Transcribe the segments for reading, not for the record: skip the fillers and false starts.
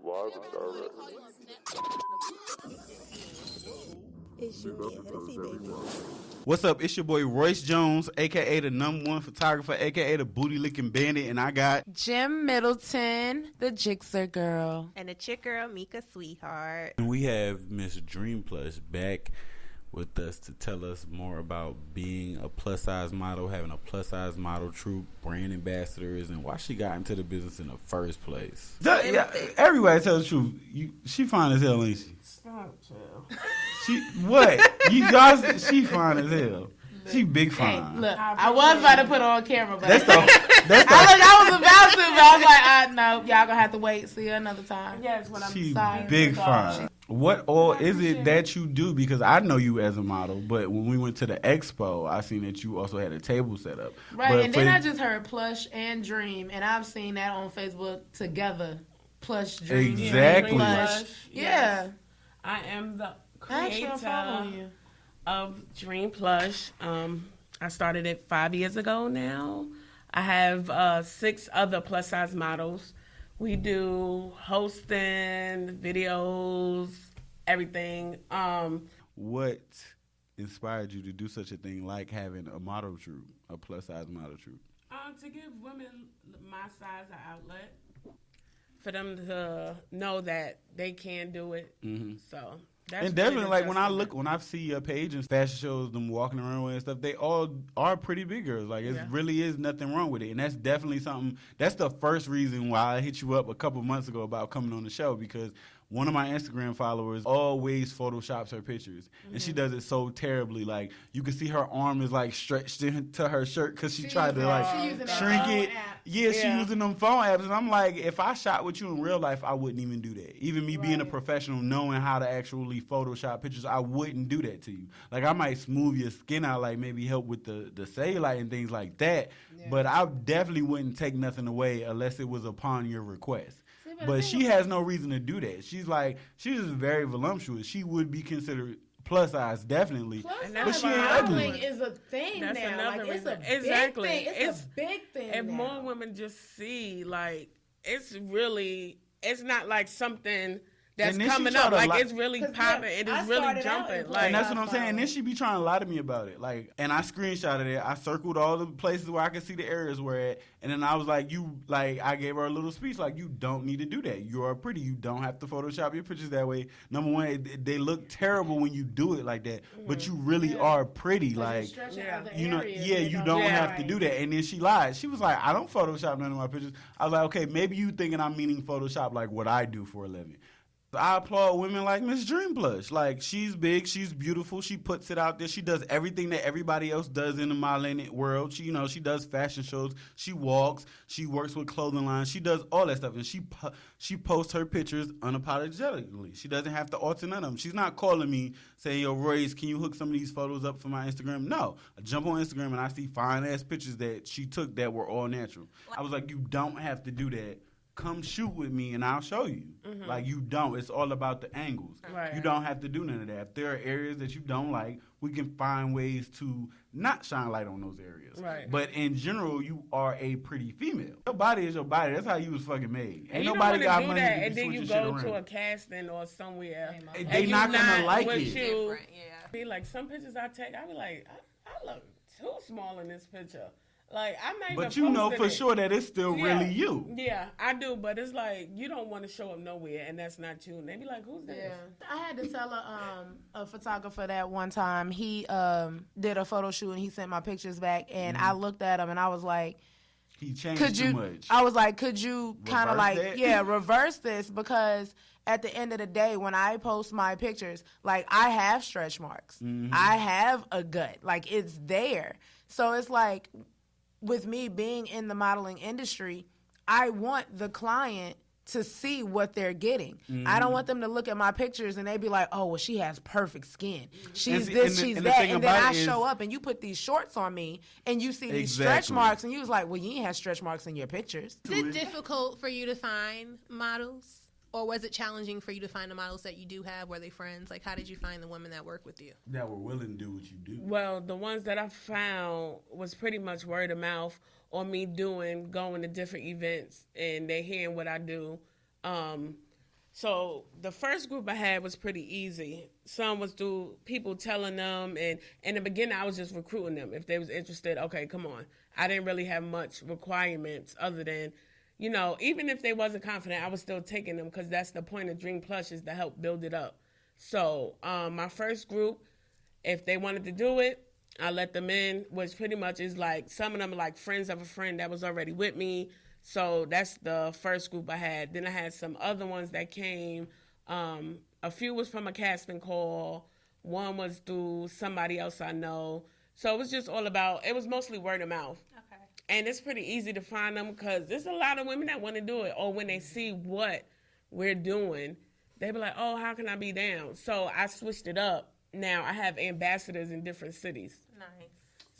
Live and direct. It's you, yeah. Let's see, baby. What's up? It's your boy Royce Jones, aka the #1 photographer, aka the booty licking bandit, and I got Jim Middleton, the Jixer girl, And the chick girl, Mika Sweetheart. and we have Miss Dreamplush back with us to tell us more about being a plus size model, having a plus size model troupe, brand ambassadors, and why she got into the business in the first place. Everybody tell the truth. She fine as hell, ain't she? Stop, chill. She what? You guys, she fine as hell. She big fine. Hey, look, I was about to put her on camera, but That's the. I was about to, but I was like, no, y'all gonna have to wait, see her another time. Yes, when I'm She sorry. big fine. What all is it that you do? Because I know you as a model, but when we went to the expo, I seen that you also had a table set up. Right, But and then I just heard Plush and Dream, and I've seen that on Facebook together. Plush, Dream, Exactly. Plush. Yes. Yeah. I am the Actually, I'm following creator you. of Dream.Plush. I started it 5 years ago now. I have 6 other plus size models. We do hosting, videos, everything. What inspired you to do such a thing like having a model troupe, a plus size model troupe? To give women my size an outlet for them to know that they can do it. Mm-hmm. So that's And definitely, really like the when I see your page and fashion shows, them walking around with and stuff, they all are pretty big girls. Like it really is nothing wrong with it, and that's definitely something. That's the first reason why I hit you up a couple months ago about coming on the show, because one of my Instagram followers always photoshops her pictures, and she does it so terribly. Like you can see her arm is like stretched into her shirt because she tried to like shrink it. Yeah, she using them phone apps, and I'm like, if I shot with you in real life, I wouldn't even do that. Even me being a professional, knowing how to actually Photoshop pictures, I wouldn't do that to you. Like I might smooth your skin out, like maybe help with the cellulite and things like that, but I definitely wouldn't take nothing away unless it was upon your request. But she has no reason to do that. She's just very voluptuous. She would be considered plus size, definitely. But she ain't ugly. modeling is a thing That's now. another Like, it's reason. a Exactly. big thing. It's a big thing If now. more women just see, like, it's not like something that's And then she coming try up. to Like, lie- it's really 'Cause, popping. yeah, It I is really started out jumping. in Like, And that's what I'm saying. And then she be trying to lie to me about it. Like, and I screenshotted it. I circled all the places where I could see the areas where at. And then I was like, I gave her a little speech. Like, you don't need to do that. You are pretty. You don't have to Photoshop your pictures that way. Number one, they look terrible when you do it like that. But you really are pretty. Like, you know, you don't have to do that. And then she lied. She was like, I don't Photoshop none of my pictures. I was like, okay, maybe you thinking I'm meaning Photoshop like what I do for a living. I applaud women like Miss Dreamplush. Like, she's big, she's beautiful, she puts it out there. She does everything that everybody else does in the modeling world. She does fashion shows, she walks, she works with clothing lines, she does all that stuff. And she posts her pictures unapologetically. She doesn't have to alter none of them. She's not calling me saying, yo, Royce, can you hook some of these photos up for my Instagram? No. I jump on Instagram and I see fine-ass pictures that she took that were all natural. I was like, you don't have to do that. Come shoot with me and I'll show you. Like, you don't. It's all about the angles. Right. You don't have to do none of that. If there are areas that you don't like, we can find ways to not shine light on those areas. Right. But in general, you are a pretty female. Your body is your body. That's how you was fucking made. and Ain't you nobody don't got want to do money that, to and then switch you your go shit to a around. casting or somewhere. They and not you gonna like what it. You, Different, be like, some pictures I take, I be like, I look too small in this picture. Like, I might. But you know for sure that it's still Yeah. really you. Yeah, I do, but it's like you don't want to show up nowhere, and that's not you. And they be like, "Who's this?" Yeah. I had to tell a photographer that one time. He did a photo shoot and he sent my pictures back, and I looked at him and I was like, He changed too much. I was like, could you kind of Reverse like, that? reverse this? Because at the end of the day, when I post my pictures, like, I have stretch marks. I have a gut. Like, it's there. So it's like, with me being in the modeling industry, I want the client to see what they're getting. I don't want them to look at my pictures and they be like, oh, well, she has perfect skin. She's she's that. And then I show up and you put these shorts on me and you see these stretch marks and you was like, well, you ain't have stretch marks in your pictures. Is it difficult for you to find models? Or was it challenging for you to find the models that you do have? Were they friends? Like, how did you find the women that work with you? That were willing to do what you do. Well, the ones that I found was pretty much word of mouth or me going to different events and they hearing what I do. So the first group I had was pretty easy. Some was through people telling them, and in the beginning I was just recruiting them. If they was interested, okay, come on. I didn't really have much requirements other than, you know, even if they wasn't confident, I was still taking them because that's the point of Dream Plush, is to help build it up. So my first group, if they wanted to do it, I let them in, which pretty much is like, some of them are like friends of a friend that was already with me. So that's the first group I had. Then I had some other ones that came. A few was from a casting call. One was through somebody else I know. So it was just all about, it was mostly word of mouth. Okay. And it's pretty easy to find them because there's a lot of women that want to do it. Or when they see what we're doing, they be like, oh, how can I be down? So I switched it up. Now I have ambassadors in different cities. Nice.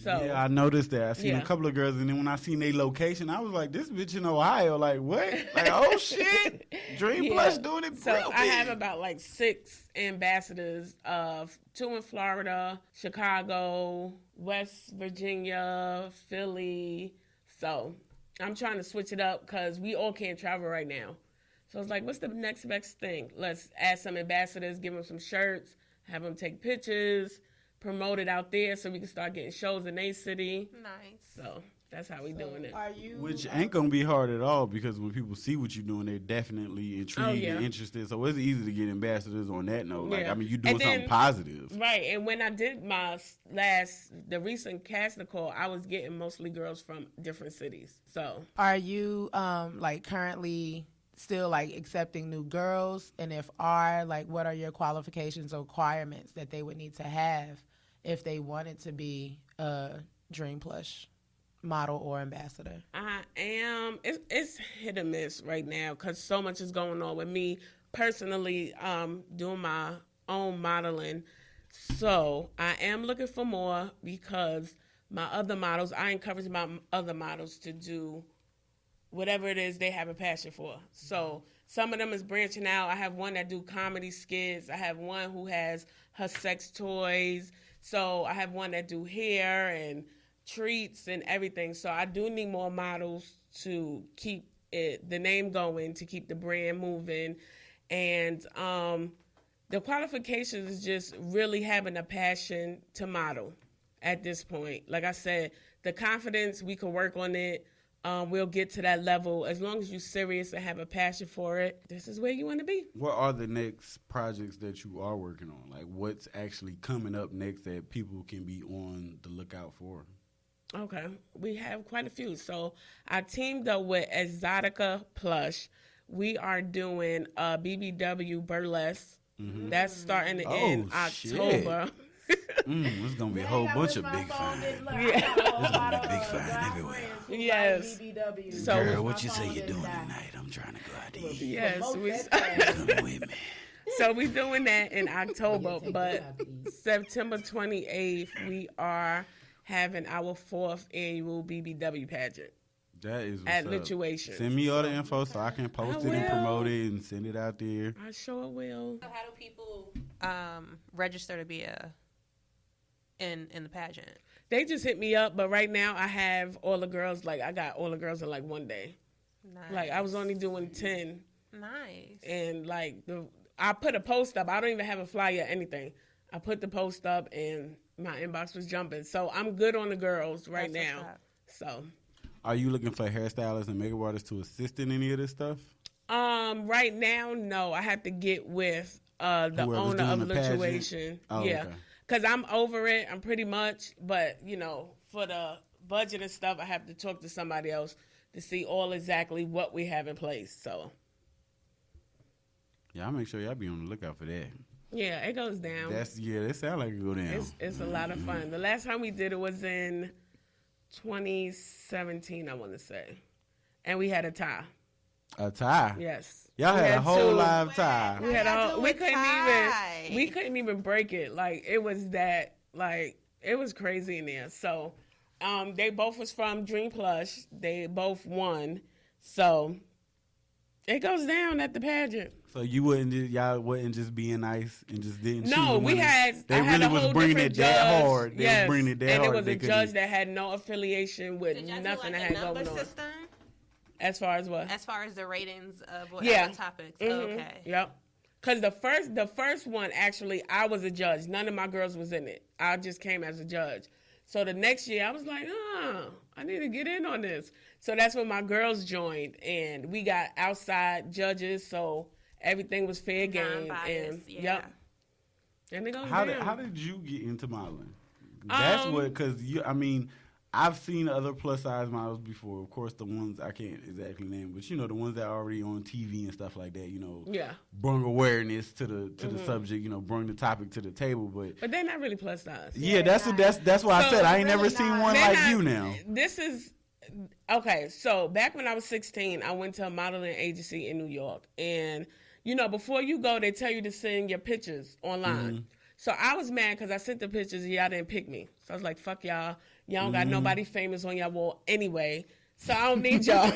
So yeah, I noticed that. I seen Yeah. a couple of girls, and then when I seen their location, I was like, "This bitch in Ohio." Like, what? Like, oh shit, Dream Plush doing it. So real I big. have about like 6 ambassadors of 2 in Florida, Chicago, West Virginia, Philly. So I'm trying to switch it up because we all can't travel right now. So it's like, what's the next best thing? Let's add some ambassadors, give them some shirts, have them take pictures, promote it out there so we can start getting shows in their city. Nice. So that's how we doing it. Are you? Which ain't gonna be hard at all because when people see what you're doing, they're definitely intrigued yeah. and interested. So it's easy to get ambassadors on that note. Like, Yeah. I mean, you're doing And then- something positive. Right, and when I did my the recent casting call, I was getting mostly girls from different cities. So Are you like currently still like accepting new girls? And if are, like, what are your qualifications or requirements that they would need to have if they wanted to be a Dream Plush model or ambassador? I am. It's hit or miss right now because so much is going on with me personally. Doing my own modeling, so I am looking for more because my other models. I encourage my other models to do whatever it is they have a passion for. So some of them is branching out. I have one that do comedy skits. I have one who has her sex toys. So I have one that do hair and treats and everything. So I do need more models to keep the name going, to keep the brand moving. And the qualifications is just really having a passion to model at this point. Like I said, the confidence, we can work on it. We'll get to that level. As long as you're serious and have a passion for it, this is where you want to be. What are the next projects that you are working on? Like, what's actually coming up next that people can be on the lookout for? Okay, we have quite a few. So I teamed up with Exotica Plush. We are doing a BBW Burlesque. Mm-hmm. That's starting in Oh, shit. October. There's gonna be a whole bunch of big fine. There's gonna be big fine everywhere. Yes. So- Girl, what you say you're doing tonight? I'm trying to go out to eat. Yes, Come with me. so we're doing that in October, but September 28th, we are having our 4th annual BBW pageant That is what's at up. Lituation. Send me all the info so I can post I it and will. promote it and send it out there. I sure will. So how do people register to be in the pageant? They just hit me up, but right now I have all the girls, like I got all the girls in like one day. Nice. Like I was only doing 10, Nice. and like I put a post up. I don't even have a flyer or anything. I put the post up and my inbox was jumping. So I'm good on the girls right That's now. what's up. So Are you looking for hairstylists and makeup artists to assist in any of this stuff? right now, no. I have to get with the Whoever's owner doing of the pageant? Lituation. Oh, yeah. okay. Because I'm over it. I'm pretty much. But, you know, for the budget and stuff, I have to talk to somebody else to see all exactly what we have in place. So, Yeah, I'll make sure y'all be on the lookout for that. yeah, it goes down. That sound like it go down. It's a lot of fun. The last time we did it was in 2017, I want to say. And we had a tie. A tie. Yes. Y'all We had a whole two. live tie. We had a Y'all whole, do we a couldn't tie. even we couldn't even break it. Like it was that like it was crazy in there. So they both was from Dream Plush. They both won. So it goes down at the pageant. So y'all wouldn't just being nice and just didn't No, choose we one? had. They I had really a was whole bringing different it that judge. hard. They Yes. was bringing it that and hard. it was They a couldn't- judge that had no affiliation with Did y'all nothing do that like a had number going on. system? As far as what? As far as the ratings of whatever topics. Mm-hmm. Okay. Yep. Because the first one, actually, I was a judge. None of my girls was in it. I just came as a judge. So the next year, I was like, I need to get in on this. So that's when my girls joined, and we got outside judges, so everything was fair game. And yep. And it goes How down. did you get into modeling? That's I've seen other plus size models before. Of course, the ones I can't exactly name, but the ones that are already on TV and stuff like that. Bring awareness to the subject. Bring the topic to the table. But they're not really plus size. Yeah, that's why I said I ain't never seen one like you now. This is okay. So back when I was 16, I went to a modeling agency in New York, and before you go, they tell you to send your pictures online. Mm-hmm. So I was mad because I sent the pictures and y'all didn't pick me. So I was like, fuck y'all. Y'all don't got nobody famous on your wall anyway. So I don't need y'all.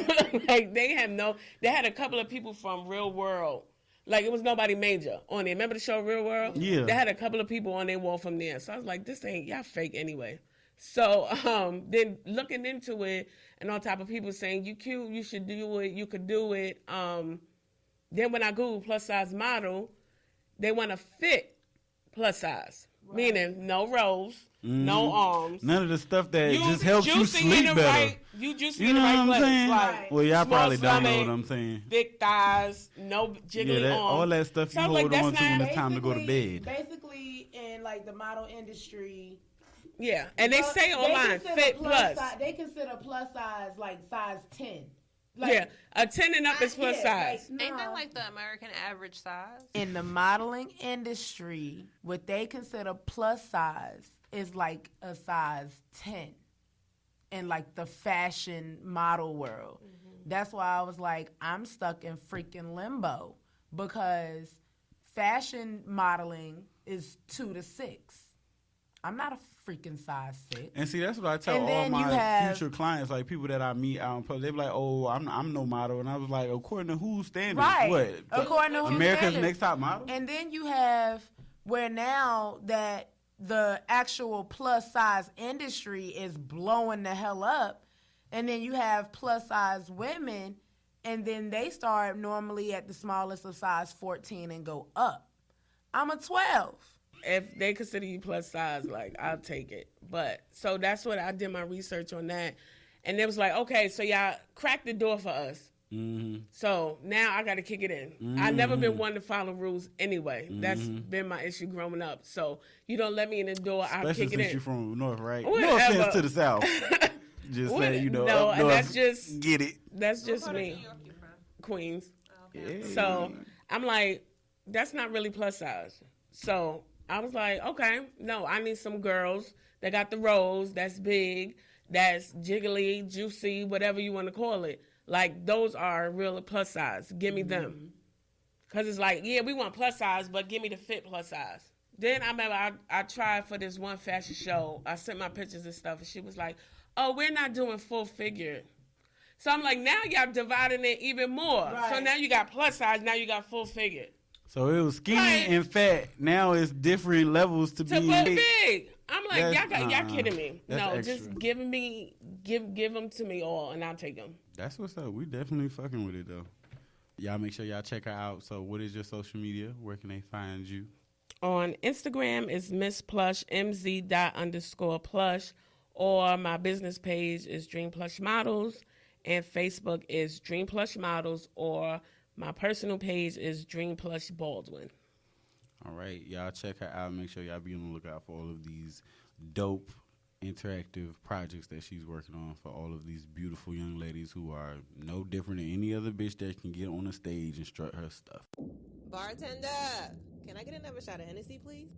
Like, they had a couple of people from Real World. Like, it was nobody major on there. Remember the show Real World? Yeah. They had a couple of people on their wall from there. So I was like, y'all fake anyway. So then looking into it, and all type of people saying, you cute, you should do it, you could do it. Then when I Googled plus size model, they want to fit plus size. Right. Meaning no rolls, no arms. None of the stuff that just helps you sleep better. You juicy in the right place. Like, well, y'all probably don't know what I'm saying. Thick thighs, no jiggly arms. All that stuff you hold on to when it's time to go to bed. Basically, in like the model industry. Yeah, and they say online, fit plus. They consider plus size like size 10. Like, a 10 and up is plus size. Ain't that like the American average size? In the modeling industry, what they consider plus size is like a size 10 in like the fashion model world. Mm-hmm. That's why I was like, I'm stuck in freaking limbo because fashion modeling is 2 to 6. I'm not a freaking size 6. And see, that's what I tell all my future clients, like people that I meet out in public. They be like, "Oh, I'm no model," and I was like, "According to whose standards? Right. What? According to whose America's standards? Next Top Model." And then you have where now that the actual plus size industry is blowing the hell up, and then you have plus size women, and then they start normally at the smallest of size 14 and go up. I'm a 12. If they consider you plus size, like, I'll take it. But so that's what I did my research on that. And it was like, okay, so y'all cracked the door for us. Mm-hmm. So now I got to kick it in. Mm-hmm. I've never been one to follow rules anyway. Mm-hmm. That's been my issue growing up. So you don't let me in the door, I'll kick it in. Especially since you're from North, right? Whatever. No offense to the South. Just say, no, and that's just, get it. That's just me. Queens. Okay. Yeah. So I'm like, that's not really plus size. So I was like, okay, no, I need some girls that got the rolls, that's big, that's jiggly, juicy, whatever you want to call it. Like, those are real plus size. Give me them. Because it's like, yeah, we want plus size, but give me the fit plus size. Then I remember I tried for this one fashion show. I sent my pictures and stuff, and she was like, oh, we're not doing full figure. So I'm like, now y'all dividing it even more. Right. So now you got plus size, now you got full figure. So it was skinny and fat. Now it's different levels to be big. I'm like, y'all kidding me? No, extra. Just give them to me all, and I'll take them. That's what's up. We definitely fucking with it though. Y'all make sure y'all check her out. So what is your social media? Where can they find you? On Instagram is Mz.Plush, Mz._Plush, or my business page is Dream.Plush Models, and Facebook is Dream.Plush Models, or my personal page is Dream.Plush Baldwin. All right. Y'all check her out. Make sure y'all be on the lookout for all of these dope, interactive projects that she's working on for all of these beautiful young ladies who are no different than any other bitch that can get on a stage and strut her stuff. Bartender, can I get another shot of Hennessy, please?